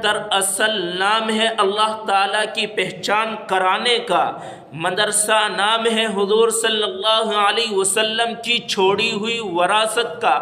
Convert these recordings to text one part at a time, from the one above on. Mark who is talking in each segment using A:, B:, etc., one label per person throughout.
A: دراصل نام ہے اللہ تعالیٰ کی پہچان کرانے کا، مدرسہ نام ہے حضور صلی اللہ علیہ وسلم کی چھوڑی ہوئی وراثت کا،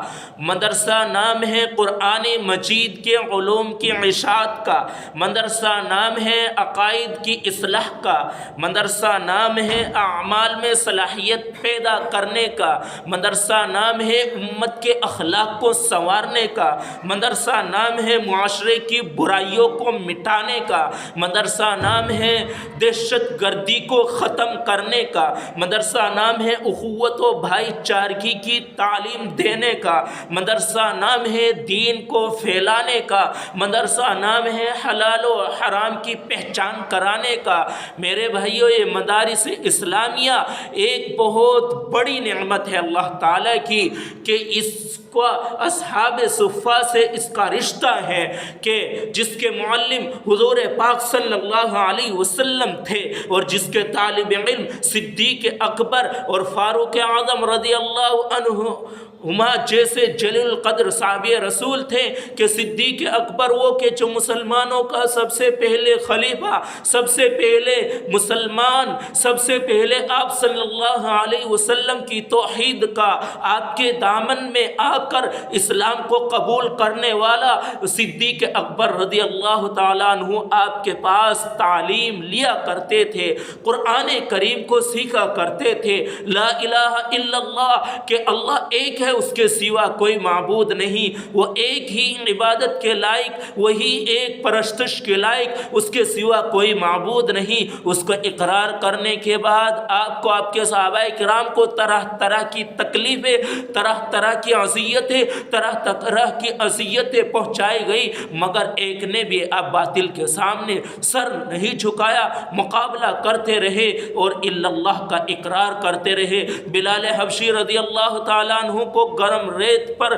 A: مدرسہ نام ہے قرآن مجید کے علوم کی اشاعت کا، مدرسہ نام ہے عقائد کی اصلاح کا، مدرسہ نام ہے اعمال میں صلاحیت پیدا کرنے کا، مدرسہ نام ہے امت کے اخلاق کو سنوارنے کا، مدرسہ نام ہے معاشرے کی برائیوں کو مٹانے کا، مدرسہ نام ہے دہشت گردی کو ختم کرنے کا، مدرسہ نام ہے اخوت و بھائی چارگی کی تعلیم دینے کا، مدرسہ نام ہے دین کو پھیلانے کا، مدرسہ نام ہے حلال و حرام کی پہچان کرانے کا۔ میرے بھائیو، یہ مدارس اسلامیہ ایک بہت بڑی نعمت ہے اللہ تعالیٰ کی کہ اس کو اصحاب صفہ سے اس کا رشتہ ہے کہ جس کے معلم حضور پاک صلی اللہ علیہ وسلم تھے اور جس کے طالب علم صدیق اکبر اور فاروق اعظم رضی اللہ عنہما جیسے جلیل القدر صحابی رسول تھے کہ صدیق اکبر وہ کہ جو مسلمانوں کا سب سے پہلے خلیفہ، سب سے پہلے مسلمان، سب سے پہلے آپ صلی اللہ علیہ وسلم کی توحید کا آپ کے دامن میں آ کر اسلام کو قبول کرنے والا صدیق اکبر رضی اللہ تعالیٰ عنہ آپ کے پاس تعلیم لیا کرتے تھے، قرآن کریم کو سیکھا کرتے تھے، لا الہ الا اللہ کہ اللہ ایک ہے، اس کے سوا کوئی معبود نہیں، وہ ایک ہی عبادت کے لائق، وہی ایک پرستش کے لائق، اس کے سوا کوئی معبود نہیں۔ اس کو اقرار کرنے کے بعد آپ کو، آپ کے صحابہ کرام کو طرح طرح کی تکلیفیں، طرح طرح کی اذیتیں، طرح طرح کی اذیتیں پہنچائی گئی، مگر ایک نے بھی اب باطل کے سامنے سر نہیں جھکایا، مقابلہ کرتے رہے اور الا اللہ کا اقرار کرتے رہے۔ بلال حبشی رضی اللہ تعالیٰ عنہ کو گرم ریت پر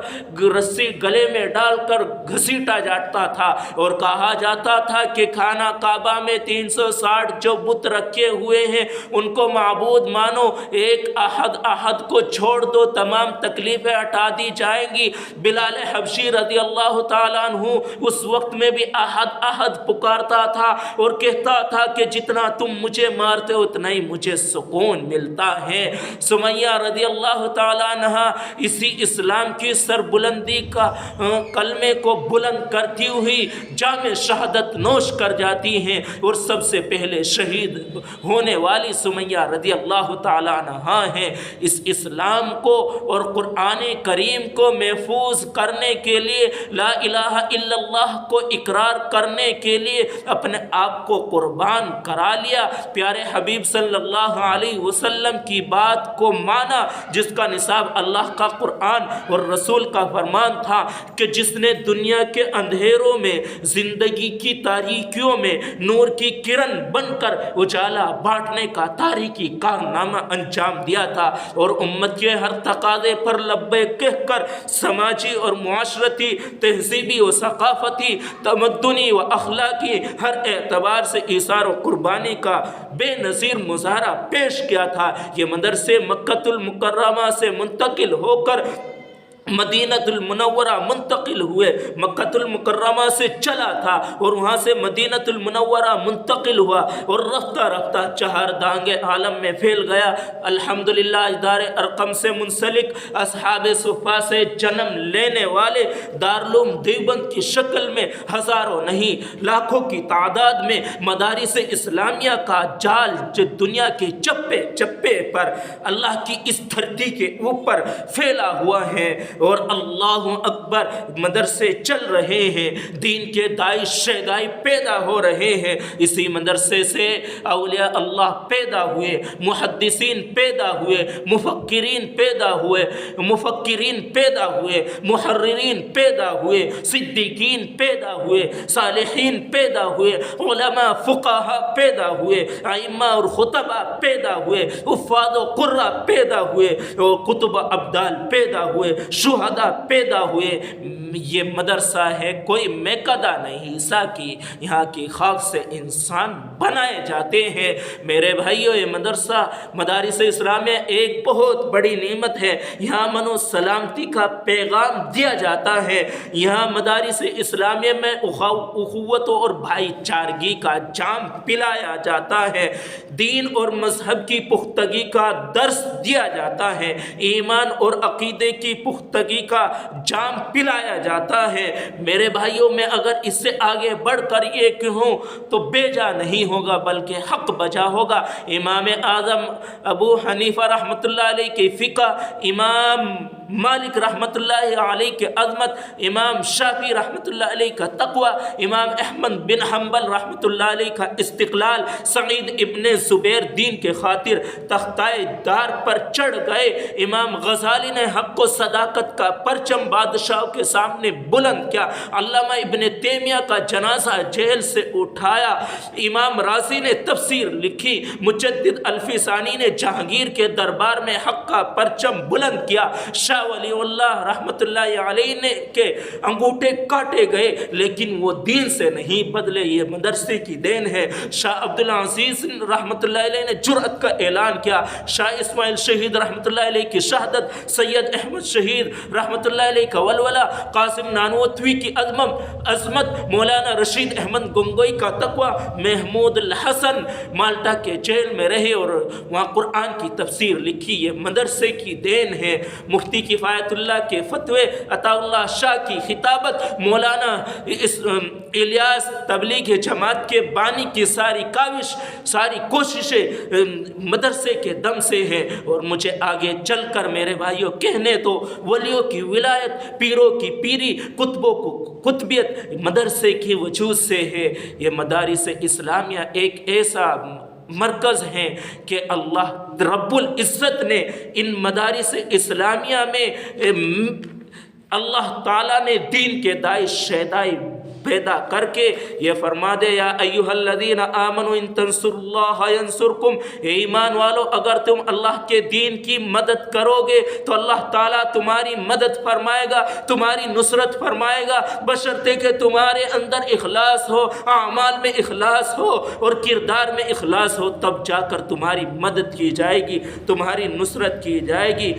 A: رسی گلے میں ڈال کر گھسیٹا جاتا تھا اور کہا جاتا تھا کہ خانہ کعبہ میں 360 جو بت رکھے ہوئے ہیں ان کو معبود مانو، ایک احد احد کو چھوڑ دو، تمام تکلیفیں ہٹا دی جائیں گی۔ بلال حبشی رضی اللہ تعالیٰ عنہ اس وقت میں بھی احد احد پکارتا تھا اور کہتا تھا کہ جتنا تم مجھے مارتے ہو اتنا ہی مجھے سکون ملتا ہے۔ سمیہ رضی اللہ تعالیٰ عنہ اسی اسلام کی سربلندی کا کلمے کو بلند کرتی ہوئی جام شہادت نوش کر جاتی ہیں اور سب سے پہلے شہید ہونے والی سمیہ رضی اللہ تعالیٰ عنہ ہیں۔ اس اسلام کو اور قرآن کریم کو محفوظ کرنے کے لیے، لا الہ الا اللہ کو اقرار کرنے کے لیے اپنے آپ کو قربان کرا لیا، پیارے حبیب صلی اللہ علیہ وسلم کی بات کو مانا جس کا نصاب اللہ کا قرآن اور رسول کا فرمان تھا کہ جس نے دنیا کے اندھیروں میں، زندگی کی تاریکیوں میں نور کی کرن بن کر اجالا بانٹنے کا تاریکی کارنامہ انجام دیا تھا اور امت کے ہر تقاضے پر لبیک کہہ کر سماجی اور معاشرتی، تہذیبی و ثقافتی، تمدنی و اخلاقی ہر اعتبار سے ایثار و قربانی کا بے نظیر مظاہرہ پیش کیا تھا۔ یہ مدرسے مکہ المکرمہ سے منتقل ہو کر مدینہ المنورہ منتقل ہوئے، مکہ المکرمہ سے چلا تھا اور وہاں سے مدینہ المنورہ منتقل ہوا اور رفتہ رفتہ چہار دانگ عالم میں پھیل گیا۔ الحمدللہ ادارے ارقم سے منسلک اصحاب صفہ سے جنم لینے والے دارالعلوم دیوبند کی شکل میں ہزاروں نہیں لاکھوں کی تعداد میں مدارس اسلامیہ کا جال جو دنیا کے چپے چپے پر اللہ کی اس دھرتی کے اوپر پھیلا ہوا ہے اور اللہ اکبر مدرسے چل رہے ہیں، دین کے داعی شیدائی پیدا ہو رہے ہیں۔ اسی مدرسے سے اولیاء اللہ پیدا ہوئے، محدثین پیدا ہوئے، مفکرین پیدا ہوئے، محررین پیدا ہوئے، صدیقین پیدا ہوئے، صالحین پیدا ہوئے، علماء فقہاء پیدا ہوئے، ائمہ اور خطبہ پیدا ہوئے، حفاظ و قراء پیدا ہوئے اور کتب ابدال پیدا ہوئے، شہداء پیدا ہوئے۔ یہ مدرسہ ہے کوئی میکدہ نہیں عیسیٰ کی، یہاں کی خاک سے انسان بنائے جاتے ہیں۔ میرے بھائیو، یہ مدرسہ مدارس اسلامیہ ایک بہت بڑی نعمت ہے، یہاں امن و سلامتی کا پیغام دیا جاتا ہے، یہاں مدارس اسلامیہ میں اخوت اور بھائی چارگی کا جام پلایا جاتا ہے، دین اور مذہب کی پختگی کا درس دیا جاتا ہے، ایمان اور عقیدے کی پختگی کا جام پلایا جاتا ہے۔ میرے بھائیوں، میں اگر اس سے آگے بڑھ کر یہ کہوں تو بے جا نہیں ہوگا بلکہ حق بجا ہوگا۔ امام اعظم ابو حنیفہ رحمۃ اللہ علیہ کی فقہ، امام مالک رحمۃ اللہ علیہ کی عظمت، امام شافعی رحمۃ اللہ علیہ کا تقوی، امام احمد بن حنبل رحمۃ اللہ علیہ کا استقلال، سعید ابن زبیر دین کے خاطر تختۂ دار پر چڑھ گئے، امام غزالی نے حق و صداقت کا پرچم بادشاہوں کے سامنے بلند کیا، علامہ ابن تیمیہ کا جنازہ جیل سے اٹھایا، امام رازی نے تفسیر لکھی، مجدد الفسانی نے جہانگیر کے دربار میں حق کا پرچم بلند کیا، شاہ ولی اللہ رحمۃ اللہ علیہ نے کے انگوٹھے کاٹے گئے لیکن وہ دین سے نہیں بدلے، یہ مدرسے کی دین ہے۔ شاہ عبدالعزیز رحمۃ اللہ علیہ نے جرأت کا اعلان کیا، شاہ اسماعیل شہید رحمۃ اللہ علیہ کی شہادت، سید احمد شہید رحمۃ اللہ علیہ کا ولولہ، قاسم نانوتوی کی عظمت، مولانا رشید احمد گنگوئی کا تقوی، محمود الحسن مالٹا کے جیل میں رہے اور وہاں قرآن کی تفسیر لکھی، یہ مدرسے کی دین ہے۔ مفتی کفایت اللہ کے فتوے، عطا اللہ شاہ کی خطابت، مولانا الیاس تبلیغ جماعت کے بانی کی ساری کاوش، ساری کوششیں مدرسے کے دم سے ہیں۔ اور مجھے آگے چل کر میرے بھائیوں کہنے تو ولیوں کی ولایت، پیروں کی پیری، کتبوں کو قطبیت مدرسے کی وجود سے ہے۔ یہ مدارس اسلامیہ ایک ایسا مرکز ہیں کہ اللہ رب العزت نے ان مدارس اسلامیہ میں اللہ تعالیٰ نے دین کے داعش شیدائی پیدا کر کے یہ فرما دے، یا ایھا الذین آمنوا ان تنصروا اللہ ینصرکم، اے ایمان والو اگر تم اللہ کے دین کی مدد کرو گے تو اللہ تعالیٰ تمہاری مدد فرمائے گا، تمہاری نصرت فرمائے گا، بشرطے کہ تمہارے اندر اخلاص ہو، اعمال میں اخلاص ہو اور کردار میں اخلاص ہو، تب جا کر تمہاری مدد کی جائے گی، تمہاری نصرت کی جائے گی۔